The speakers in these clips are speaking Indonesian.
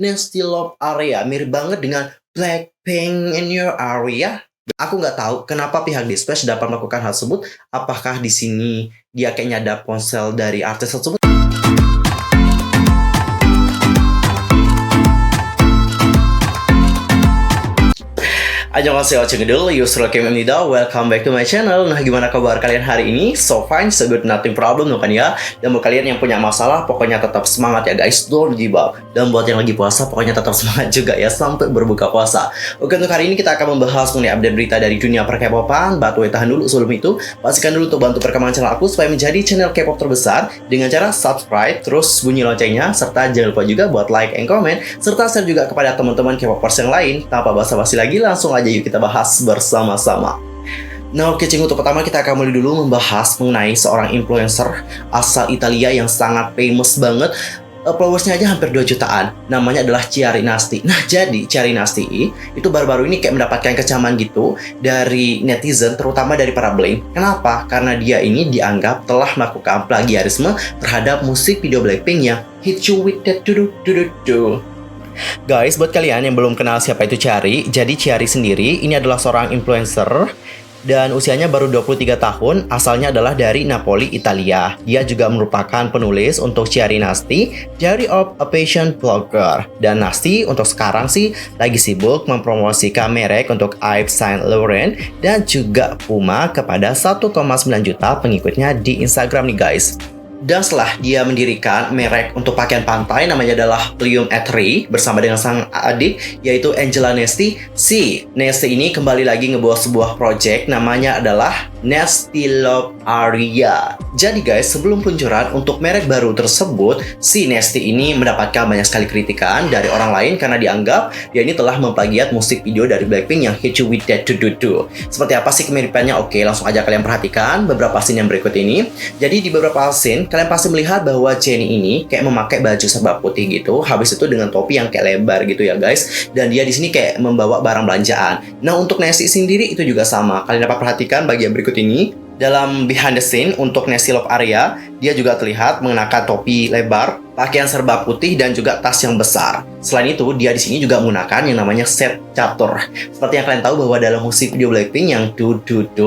Nasty Love Area, mirip banget dengan Blackpink in Your Area. Aku nggak tahu kenapa pihak Dispatch dapat melakukan hal tersebut. Apakah di sini dia kayaknya ada ponsel dari artis tersebut? Annyeonghaseyo Chengedul, Yusril Kim Emnida, welcome back to my channel. Nah, gimana kabar kalian hari ini? So fine, so good, nothing problem, bukan ya? Dan buat kalian yang punya masalah, pokoknya tetap semangat ya guys, don't give up. Dan buat yang lagi puasa, pokoknya tetap semangat juga ya, sampai berbuka puasa. Oke, untuk hari ini kita akan membahas mengenai update berita dari dunia per K-popan. But wait, tahan dulu sebelum itu, pastikan dulu untuk bantu perkembangan channel aku supaya menjadi channel K-pop terbesar dengan cara subscribe, terus bunyi loncengnya, serta jangan lupa juga buat like and comment, serta share juga kepada teman-teman K-popers yang lain. Tanpa basa-basi lagi, langsung aja yuk kita bahas bersama-sama. Nah oke, untuk pertama kita akan mulai dulu membahas mengenai seorang influencer asal Italia yang sangat famous banget. Followersnya aja hampir 2 jutaan. Namanya adalah Chiari Nasty. Nah jadi Chiari Nasty itu baru-baru ini kayak mendapatkan kecaman gitu dari netizen, terutama dari para Blink. Kenapa? Karena dia ini dianggap telah melakukan plagiarisme terhadap musik video Blackpink yang Hit You With That Do. Guys, buat kalian yang belum kenal siapa itu Chiari, jadi Chiari sendiri ini adalah seorang influencer dan usianya baru 23 tahun, asalnya adalah dari Napoli, Italia. Dia juga merupakan penulis untuk Chiari Nasty, Diary of a Fashion Blogger. Dan Nasty untuk sekarang sih lagi sibuk mempromosikan merek untuk Yves Saint Laurent dan juga Puma kepada 1,9 juta pengikutnya di Instagram nih guys. Dan setelah dia mendirikan merek untuk pakaian pantai namanya adalah Plium Ethery bersama dengan sang adik yaitu Angela Nasty. Si Nasty ini kembali lagi ngebawa sebuah project namanya adalah Nasty Love Area. Jadi guys, sebelum peluncuran untuk merek baru tersebut, si Nasty ini mendapatkan banyak sekali kritikan dari orang lain karena dianggap dia ini telah memplagiat musik video dari Blackpink yang Hit You With That Do. Seperti apa sih kemiripannya? Oke, langsung aja kalian perhatikan beberapa scene yang berikut ini. Jadi di beberapa scene kalian pasti melihat bahwa Jennie ini kayak memakai baju serba putih gitu, habis itu dengan topi yang kayak lebar gitu ya guys. Dan dia di sini kayak membawa barang belanjaan. Nah untuk Nasty sendiri itu juga sama. Kalian dapat perhatikan bagian berikut ini. Dalam behind the scene untuk Nasty Love Area, dia juga terlihat mengenakan topi lebar, pakaian serba putih dan juga tas yang besar. Selain itu, dia di sini juga menggunakan yang namanya set catur. Seperti yang kalian tahu bahwa dalam musik video Blackpink yang Do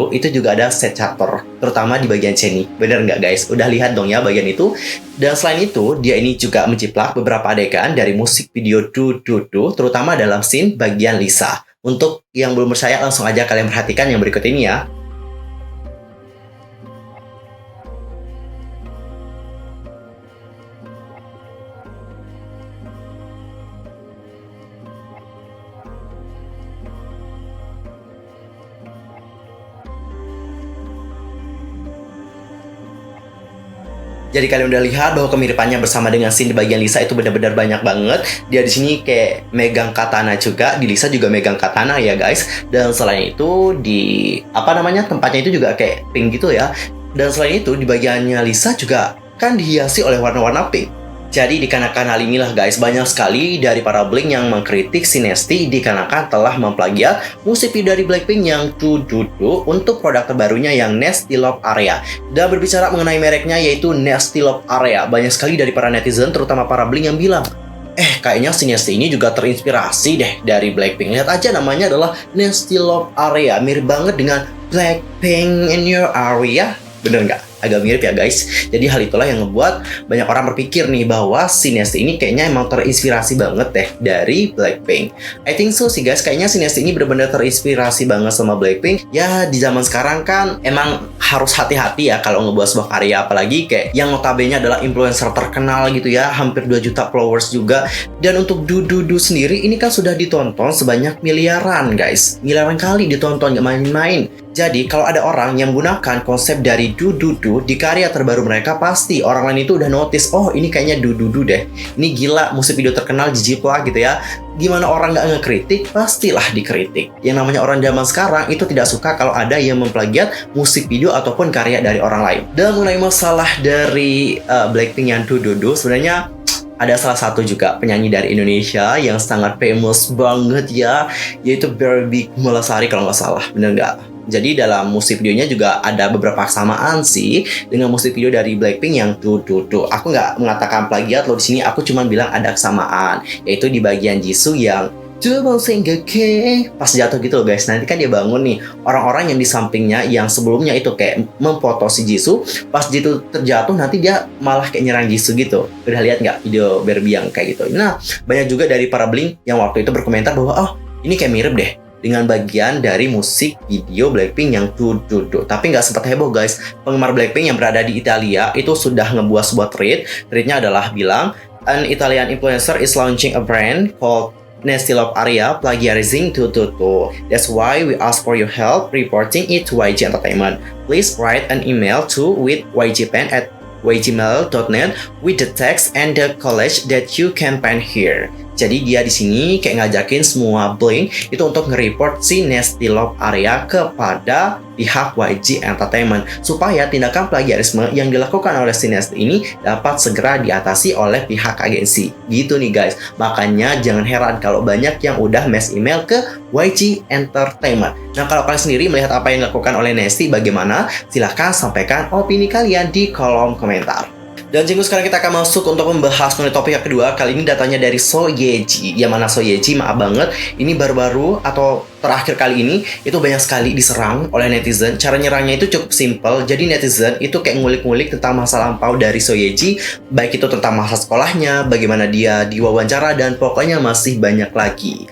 itu juga ada set catur, terutama di bagian Jennie. Bener nggak guys? Udah lihat dong ya bagian itu. Dan selain itu, dia ini juga menjiplak beberapa adegan dari musik video Do, terutama dalam scene bagian Lisa. Untuk yang belum percaya, langsung aja kalian perhatikan yang berikut ini ya. Jadi kalian udah lihat bahwa kemiripannya bersama dengan scene di bagian Lisa itu benar-benar banyak banget. Dia di sini kayak megang katana juga, di Lisa juga megang katana ya guys. Dan selain itu di tempatnya itu juga kayak pink gitu ya. Dan selain itu di bagiannya Lisa juga kan dihiasi oleh warna-warna pink. Jadi dikarenakan hal inilah guys, banyak sekali dari para Blink yang mengkritik si Nasty dikarenakan telah memplagiat musik video dari Blackpink yang Do untuk produk terbarunya yang Nasty Love Area. Dan berbicara mengenai mereknya yaitu Nasty Love Area, banyak sekali dari para netizen terutama para Blink yang bilang, kayaknya si Nasty ini juga terinspirasi deh dari Blackpink. Lihat aja namanya adalah Nasty Love Area, mirip banget dengan Blackpink in Your Area. Bener nggak? Agak mirip ya guys. Jadi hal itulah yang ngebuat banyak orang berpikir nih bahwa si Nasty ini kayaknya emang terinspirasi banget deh dari Blackpink. I think so sih guys, kayaknya si Nasty ini benar-benar terinspirasi banget sama Blackpink. Ya di zaman sekarang kan emang harus hati-hati ya kalau ngebuat sebuah karya, apalagi kayak yang notabene adalah influencer terkenal gitu ya, hampir 2 juta followers juga. Dan untuk Do sendiri ini kan sudah ditonton sebanyak miliaran guys, miliaran kali ditonton, gak main-main. Jadi kalau ada orang yang menggunakan konsep dari Do di karya terbaru mereka, pasti orang lain itu udah notice, oh ini kayaknya Do deh, ini gila musik video terkenal jiplak gitu ya. Gimana orang nggak ngekritik? Pastilah dikritik. Yang namanya orang zaman sekarang itu tidak suka kalau ada yang memplagiat musik video ataupun karya dari orang lain. Dan mengenai masalah dari Blackpink yang Do, sebenarnya ada salah satu juga penyanyi dari Indonesia yang sangat famous banget ya, yaitu Barbie Kumalasari kalau nggak salah, bener nggak? Jadi dalam musik videonya juga ada beberapa kesamaan sih dengan musik video dari Blackpink yang tuh. Aku nggak mengatakan plagiat loh di sini, aku cuma bilang ada kesamaan, yaitu di bagian Jisoo yang pas jatuh gitu loh guys. Nanti kan dia bangun nih, orang-orang yang di sampingnya yang sebelumnya itu kayak memfoto si Jisoo, pas Jisoo terjatuh nanti dia malah kayak nyerang Jisoo gitu. Udah lihat nggak video Barbie yang kayak gitu? Nah, banyak juga dari para Blink yang waktu itu berkomentar bahwa oh ini kayak mirip deh dengan bagian dari musik video Blackpink yang Tapi nggak sempat heboh guys. Penggemar Blackpink yang berada di Italia itu sudah ngebuat sebuah tweetnya adalah bilang, an Italian influencer is launching a brand called Nasty Love Area plagiarizing That's why we ask for your help reporting it to YG Entertainment. Please write an email to with ygpen@ygmail.net with the text and the collage that you can find here. Jadi dia di sini kayak ngajakin semua Blink itu untuk nge-report si Nasty Love Area kepada pihak YG Entertainment supaya tindakan plagiarisme yang dilakukan oleh si Nasty ini dapat segera diatasi oleh pihak agensi. Gitu nih guys. Makanya jangan heran kalau banyak yang udah mass email ke YG Entertainment. Nah, kalau kalian sendiri melihat apa yang dilakukan oleh Nasty bagaimana? Silahkan sampaikan opini kalian di kolom komentar. Dan sekarang kita akan masuk untuk membahas mengenai topik yang kedua. Kali ini datanya dari So Ye-ji. Yang mana So Ye-ji, maaf banget, ini baru-baru atau terakhir kali ini itu banyak sekali diserang oleh netizen. Cara nyerangnya itu cukup simple. Jadi netizen itu kayak ngulik-ngulik tentang masa lampau dari So Ye-ji, baik itu tentang masa sekolahnya, bagaimana dia diwawancara, dan pokoknya masih banyak lagi.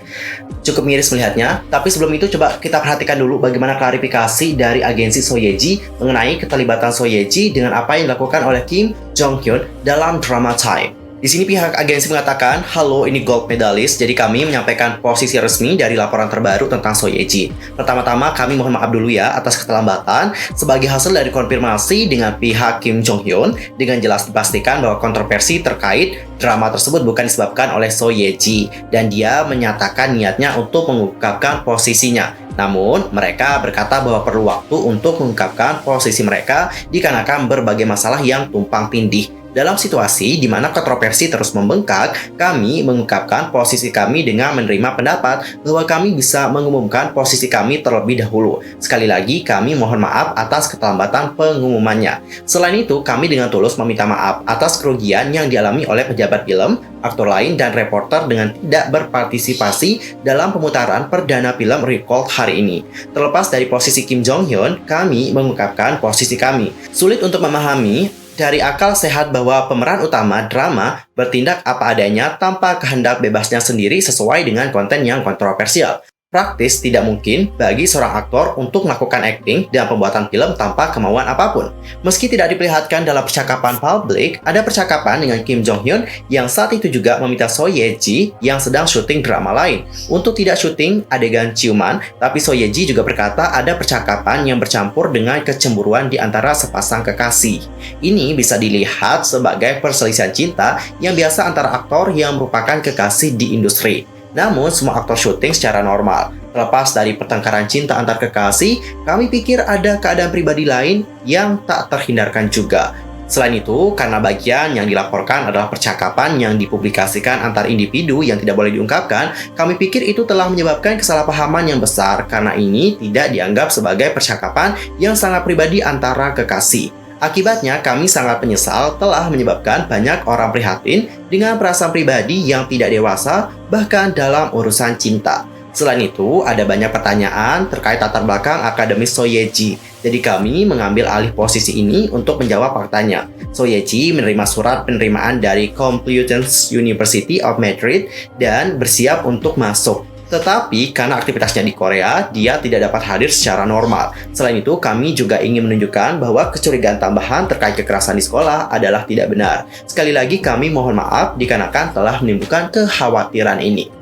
Cukup miris melihatnya, tapi sebelum itu coba kita perhatikan dulu bagaimana klarifikasi dari agensi So Ye-ji mengenai keterlibatan So Ye-ji dengan apa yang dilakukan oleh Kim Jong Hyun dalam drama Time. Di sini pihak agensi mengatakan, halo ini gold medalist, jadi kami menyampaikan posisi resmi dari laporan terbaru tentang So Ye-ji. Pertama-tama kami mohon maaf dulu ya atas keterlambatan. Sebagai hasil dari konfirmasi dengan pihak Kim Jong Hyun, dengan jelas dipastikan bahwa kontroversi terkait drama tersebut bukan disebabkan oleh So Ye-ji, dan dia menyatakan niatnya untuk mengungkapkan posisinya. Namun, mereka berkata bahwa perlu waktu untuk mengungkapkan posisi mereka dikarenakan berbagai masalah yang tumpang tindih. Dalam situasi di mana kontroversi terus membengkak, kami mengungkapkan posisi kami dengan menerima pendapat bahwa kami bisa mengumumkan posisi kami terlebih dahulu. Sekali lagi, kami mohon maaf atas keterlambatan pengumumannya. Selain itu, kami dengan tulus meminta maaf atas kerugian yang dialami oleh pejabat film, aktor lain, dan reporter dengan tidak berpartisipasi dalam pemutaran perdana film Recall hari ini. Terlepas dari posisi Kim Jong Hyun, kami mengungkapkan posisi kami. Sulit untuk memahami dari akal sehat bahwa pemeran utama drama bertindak apa adanya tanpa kehendak bebasnya sendiri sesuai dengan konten yang kontroversial. Praktis tidak mungkin bagi seorang aktor untuk melakukan akting dan pembuatan film tanpa kemauan apapun. Meski tidak diperlihatkan dalam percakapan publik, ada percakapan dengan Kim Jong Hyun yang saat itu juga meminta So Ye-ji yang sedang syuting drama lain untuk tidak syuting adegan ciuman, tapi So Ye-ji juga berkata ada percakapan yang bercampur dengan kecemburuan di antara sepasang kekasih. Ini bisa dilihat sebagai perselisihan cinta yang biasa antara aktor yang merupakan kekasih di industri. Namun, semua aktor syuting secara normal. Terlepas dari pertengkaran cinta antar kekasih, kami pikir ada keadaan pribadi lain yang tak terhindarkan juga. Selain itu, karena bagian yang dilaporkan adalah percakapan yang dipublikasikan antar individu yang tidak boleh diungkapkan, kami pikir itu telah menyebabkan kesalahpahaman yang besar karena ini tidak dianggap sebagai percakapan yang sangat pribadi antara kekasih. Akibatnya, kami sangat menyesal telah menyebabkan banyak orang prihatin dengan perasaan pribadi yang tidak dewasa, bahkan dalam urusan cinta. Selain itu, ada banyak pertanyaan terkait latar belakang akademis So Ye-ji. Jadi kami mengambil alih posisi ini untuk menjawab faktanya. So Ye-ji menerima surat penerimaan dari Complutense University of Madrid dan bersiap untuk masuk. Tetapi karena aktivitasnya di Korea, dia tidak dapat hadir secara normal. Selain itu, kami juga ingin menunjukkan bahwa kecurigaan tambahan terkait kekerasan di sekolah adalah tidak benar. Sekali lagi, kami mohon maaf dikarenakan telah menimbulkan kekhawatiran ini.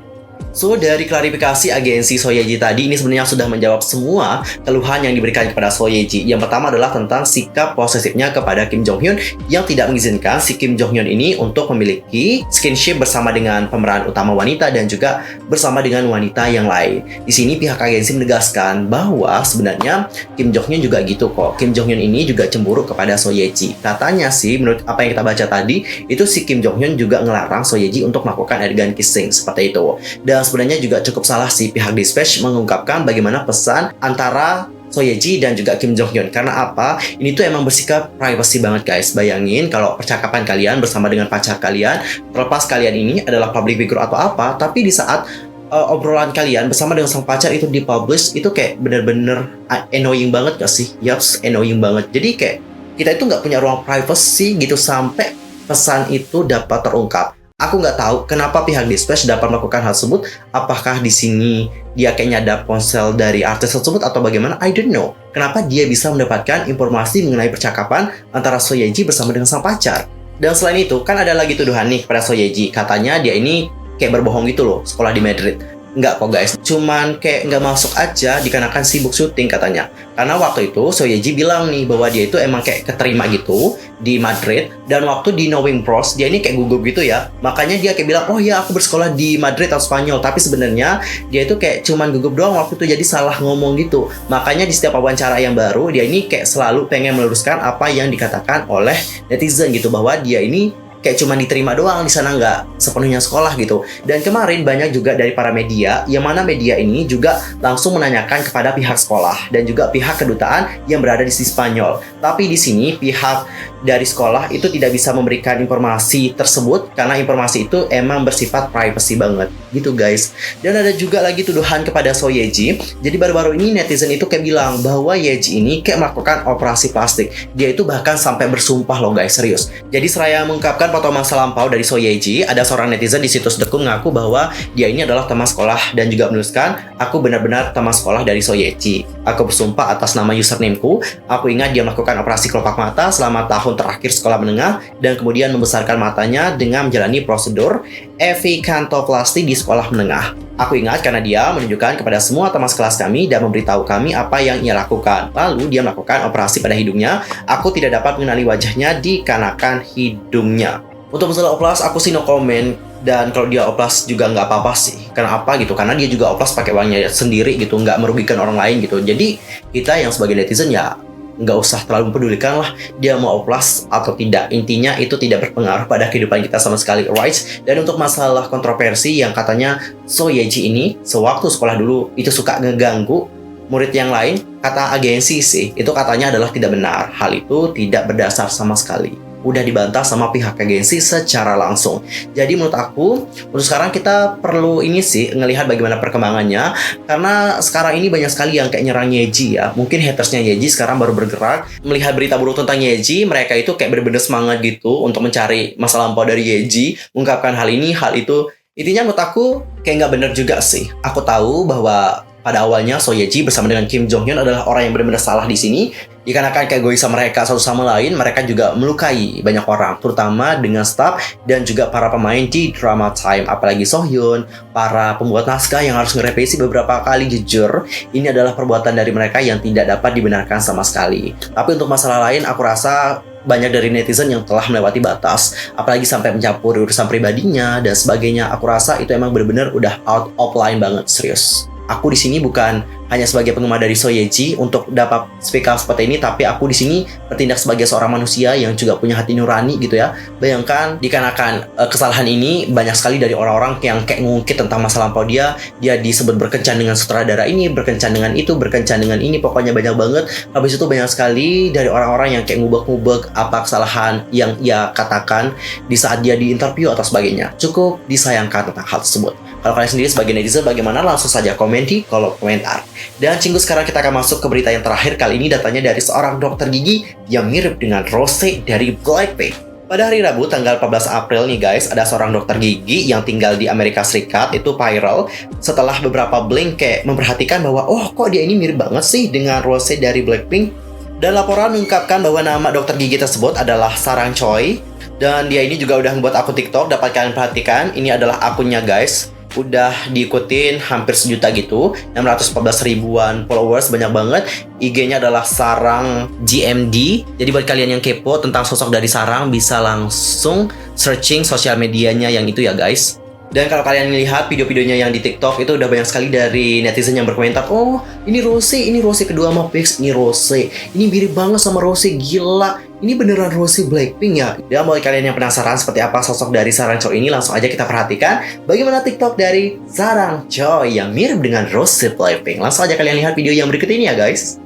So, dari klarifikasi agensi So Ye-ji tadi, ini sebenarnya sudah menjawab semua keluhan yang diberikan kepada So Ye-ji. Yang pertama adalah tentang sikap posesifnya kepada Kim Jong Hyun yang tidak mengizinkan si Kim Jong Hyun ini untuk memiliki skinship bersama dengan pemeran utama wanita dan juga bersama dengan wanita yang lain. Di sini pihak agensi menegaskan bahwa sebenarnya Kim Jong Hyun juga gitu kok. Kim Jong Hyun ini juga cemburu kepada So Ye-ji. Katanya sih, menurut apa yang kita baca tadi, itu si Kim Jong Hyun juga ngelarang So Ye-ji untuk melakukan adegan kissing seperti itu. Dan sebenarnya juga cukup salah sih pihak Dispatch mengungkapkan bagaimana pesan antara Soyeji dan juga Kim Jong Hyun. Karena apa? Ini tuh emang bersikap privacy banget guys. Bayangin kalau percakapan kalian bersama dengan pacar kalian, terlepas kalian ini adalah public figure atau apa, tapi di saat obrolan kalian bersama dengan sang pacar itu dipublish, itu kayak bener-bener annoying banget gak sih? Yaps, annoying banget. Jadi kayak kita itu nggak punya ruang privacy gitu sampai pesan itu dapat terungkap. Aku nggak tahu kenapa pihak Dispatch dapat melakukan hal tersebut. Apakah di sini dia kayak nyadap ponsel dari artis tersebut atau bagaimana? I don't know. Kenapa dia bisa mendapatkan informasi mengenai percakapan antara Soyeji bersama dengan sang pacar? Dan selain itu, kan ada lagi tuduhan nih kepada Soyeji. Katanya dia ini kayak berbohong gitu loh, sekolah di Madrid. Enggak kok guys, cuman kayak nggak masuk aja dikarenakan sibuk syuting katanya. Karena waktu itu Soyeji bilang nih bahwa dia itu emang kayak keterima gitu di Madrid. Dan waktu di Knowing Bros, dia ini kayak gugup gitu ya. Makanya dia kayak bilang, oh ya aku bersekolah di Madrid atau Spanyol. Tapi sebenarnya dia itu kayak cuman gugup doang waktu itu, jadi salah ngomong gitu. Makanya di setiap wawancara yang baru, dia ini kayak selalu pengen meluruskan apa yang dikatakan oleh netizen gitu. Bahwa dia ini kayak cuma diterima doang di sana, nggak sepenuhnya sekolah gitu. Dan kemarin banyak juga dari para media, yang mana media ini juga langsung menanyakan kepada pihak sekolah dan juga pihak kedutaan yang berada di Spanyol. Tapi di sini pihak dari sekolah itu tidak bisa memberikan informasi tersebut karena informasi itu emang bersifat privacy banget gitu guys. Dan ada juga lagi tuduhan kepada Soyeji. Jadi baru-baru ini netizen itu kayak bilang bahwa Yeji ini kayak melakukan operasi plastik. Dia itu bahkan sampai bersumpah loh guys, serius. Jadi seraya mengungkapkan foto masa lampau dari Soyeji, ada seorang netizen di situs Deku mengaku bahwa dia ini adalah teman sekolah dan juga menuliskan, aku benar-benar teman sekolah dari Soyeji. Aku bersumpah atas nama usernameku. Aku ingat dia melakukan operasi kelopak mata selama tahun terakhir sekolah menengah dan kemudian membesarkan matanya dengan menjalani prosedur evikantoplasti di sekolah menengah. Aku ingat karena dia menunjukkan kepada semua teman sekelas kami dan memberitahu kami apa yang ia lakukan. Lalu dia melakukan operasi pada hidungnya. Aku tidak dapat mengenali wajahnya dikarenakan hidungnya. Untuk masalah oplas, aku sih no comment. Dan kalau dia oplas juga nggak apa-apa sih. Karena apa gitu? Karena dia juga oplas pakai uangnya sendiri gitu, nggak merugikan orang lain gitu. Jadi kita yang sebagai netizen ya nggak usah terlalu mempedulikan lah dia mau oplas atau tidak. Intinya itu tidak berpengaruh pada kehidupan kita sama sekali, right? Dan untuk masalah kontroversi yang katanya Soyeji ini sewaktu sekolah dulu itu suka ngeganggu murid yang lain, kata agensi sih, itu katanya adalah tidak benar. Hal itu tidak berdasar sama sekali. Udah dibantah sama pihak agensi secara langsung. Jadi menurut aku, untuk sekarang kita perlu ini sih, ngelihat bagaimana perkembangannya. Karena sekarang ini banyak sekali yang kayak nyerang Yeji ya. Mungkin hatersnya Yeji sekarang baru bergerak. Melihat berita buruk tentang Yeji, mereka itu kayak bener-bener semangat gitu untuk mencari masa lampau dari Yeji, mengungkapkan hal ini, hal itu. Intinya menurut aku kayak nggak bener juga sih. Aku tahu bahwa pada awalnya Soyeji bersama dengan Kim Jong Hyun adalah orang yang benar-benar salah di sini. Dikarenakan keegoisan mereka satu sama lain, mereka juga melukai banyak orang, terutama dengan staff dan juga para pemain di drama time. Apalagi Sohyun, para pembuat naskah yang harus ngerevisi beberapa kali. Jujur, ini adalah perbuatan dari mereka yang tidak dapat dibenarkan sama sekali. Tapi untuk masalah lain, aku rasa banyak dari netizen yang telah melewati batas, apalagi sampai mencampuri urusan pribadinya dan sebagainya. Aku rasa itu emang benar-benar udah out of line banget, serius. Aku di sini bukan hanya sebagai penggemar dari Soyeji untuk dapat speak up seperti ini, tapi aku di sini bertindak sebagai seorang manusia yang juga punya hati nurani gitu ya. Bayangkan dikarenakan kesalahan ini banyak sekali dari orang-orang yang kayak ngungkit tentang masa lampau dia disebut berkencan dengan sutradara ini, berkencan dengan itu, berkencan dengan ini, pokoknya banyak banget. Habis itu banyak sekali dari orang-orang yang kayak ngubek-ngubek apa kesalahan yang ia katakan di saat dia diinterview atau sebagainya. Cukup disayangkan tentang hal tersebut. Kalau kalian sendiri sebagai netizen bagaimana? Langsung saja komen di kolom komentar. Dan cinggu, sekarang kita akan masuk ke berita yang terakhir. Kali ini datanya dari seorang dokter gigi yang mirip dengan Rose dari Blackpink. Pada hari Rabu tanggal 14 April nih guys, ada seorang dokter gigi yang tinggal di Amerika Serikat itu viral setelah beberapa blink kayak memperhatikan bahwa oh kok dia ini mirip banget sih dengan Rose dari Blackpink. Dan laporan mengungkapkan bahwa nama dokter gigi tersebut adalah Sarang Choi. Dan dia ini juga udah membuat akun TikTok, dapat kalian perhatikan, ini adalah akunnya guys. Udah diikutin hampir 1 juta gitu, 614 ribuan followers, banyak banget. IG-nya adalah Sarang GMD. Jadi buat kalian yang kepo tentang sosok dari Sarang, bisa langsung searching sosial medianya yang itu ya guys. Dan kalau kalian lihat video-videonya yang di TikTok, itu udah banyak sekali dari netizen yang berkomentar, oh ini Rose kedua sama Pix, ini Rose, ini mirip banget sama Rose, gila, ini beneran Rose Blackpink ya. Dan buat kalian yang penasaran seperti apa sosok dari Sarang Choi ini, langsung aja kita perhatikan bagaimana TikTok dari Sarang Choi yang mirip dengan Rose Blackpink. Langsung aja kalian lihat video yang berikut ini ya guys.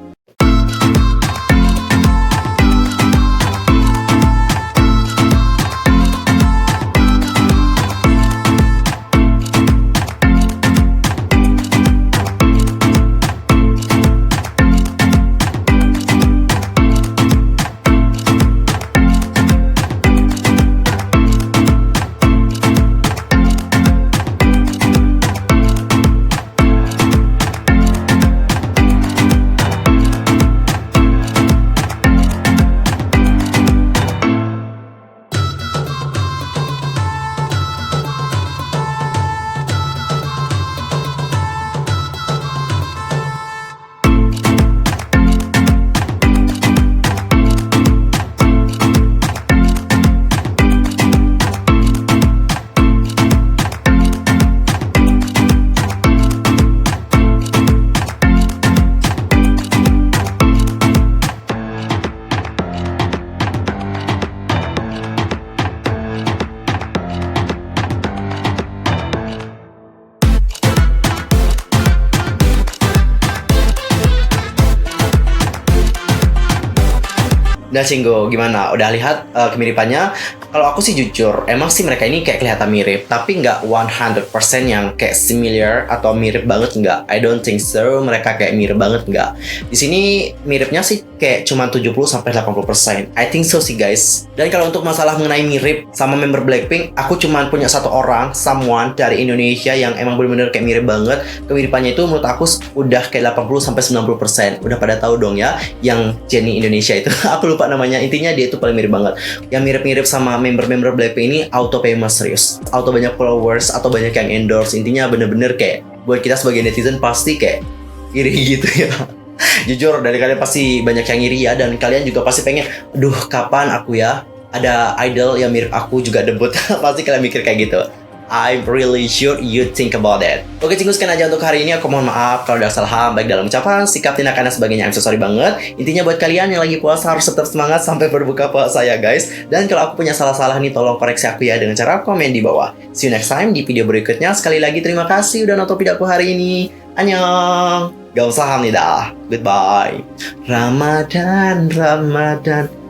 Nah, Cinggo, gimana? Udah lihat kemiripannya? Kalau aku sih jujur, emang sih mereka ini kayak kelihatan mirip, tapi nggak 100% yang kayak similar atau mirip banget nggak. I don't think so, mereka kayak mirip banget nggak. Di sini miripnya sih kayak cuma 70-80%. I think so sih guys. Dan kalau untuk masalah mengenai mirip sama member Blackpink, aku cuma punya satu orang, someone dari Indonesia yang emang bener-bener kayak mirip banget. Kemiripannya itu menurut aku udah kayak 80-90%. Udah pada tahu dong ya, yang Jennie Indonesia itu. Aku lupa namanya, intinya dia itu paling mirip banget. Yang mirip-mirip sama member-member Blackpink ini auto famous, serius, auto banyak followers atau banyak yang endorse. Intinya bener-bener kayak buat kita sebagai netizen pasti kayak iri gitu ya. Jujur, dari kalian pasti banyak yang iri ya, dan kalian juga pasti pengen, duh kapan aku ya ada idol yang mirip aku juga debut. Pasti kalian mikir kayak gitu. I'm really sure you think about it. Oke, Cinggu, sekian aja untuk hari ini. Aku mohon maaf kalau ada salah baik dalam ucapan, sikap, tindakan, dan sebagainya. I'm so sorry banget. Intinya buat kalian yang lagi puasa harus tetap semangat sampai berbuka puasa ya guys. Dan kalau aku punya salah-salah nih, tolong koreksi aku ya dengan cara komen di bawah. See you next time di video berikutnya. Sekali lagi terima kasih udah nonton video aku hari ini. Annyeong. Gak usah hamnidah. Goodbye. Ramadan, Ramadan.